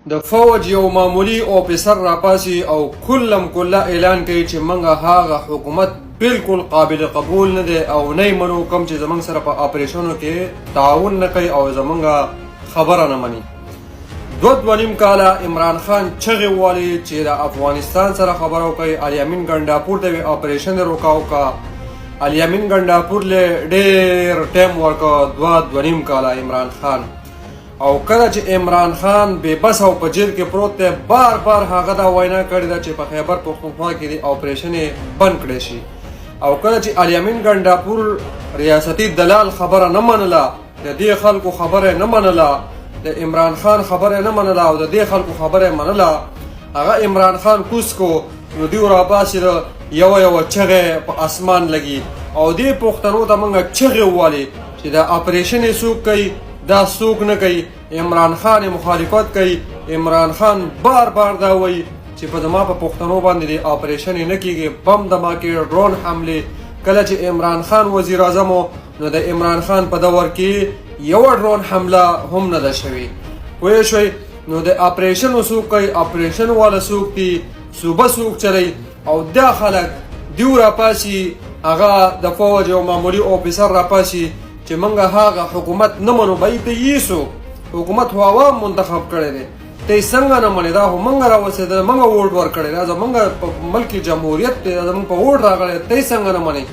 د فوج یو معمولی آفیسر راپاسي او کله اعلان کوي چې منګه هغه حکومت بالکل قابل قبول نه دی او نه منو کوم چې زمنګ سره په اپریشنو کې تعاون نه کوي او زمنګه خبره نه مني. دوه نیم کاله عمران خان چغې والي چې د افغانستان سره خبرو کوي. الیامین ګنډاپور ته اپریشن روکاو کا الیامین ګنډاپور له ډېر ټایم ورکا دوه نیم کاله عمران خان او کله چې عمران خان بے بس او په جیل کې پروت دی بار هغه دا وینا کړې ده چې په خیبر پختونخوا کې د اپریشن بند کړی شي او کله چې الیامین ګنډاپور ریاستي دلال خبره نه منله د دې خلکو خبره نه منله د عمران خان خبره نه منله او د دې خلکو خبره منله هغه عمران خان کوس کو نو دیو را باسي یو چغه په اسمان لګي او دې پښتنو ته موږ چغه والي چې دا اپریشن څوک کوي دا څوک نه کوي. عمران خان مخالفت کوي. عمران خان بار دا وایي چې په زما په پښتنو باندې د اپریشن نه کیږي بم دماکې ډرون حمله. کله چې عمران خان وزیر اعظم نو د عمران خان په دور کې یو ډرون حمله هم نه ده شوې. پوه شوئ نو د اپریشن څوک کوي اپریشن والا څوک دي صوبه څوک چلی او دا خلک دیو راپاسي هغه د فوج یو معمولی آفیسر راپاسي چې منګه هغه حکومت نه منو به ته یسو حکومت هو عوام منتخب کړي دي ته څنګه نه منې دا هم منګه راوسه دا منګه ووټ ورکړي دا زمونږ په ملک جمهوریت ته زمونږ په ووټ راغلی ته څنګه نه منې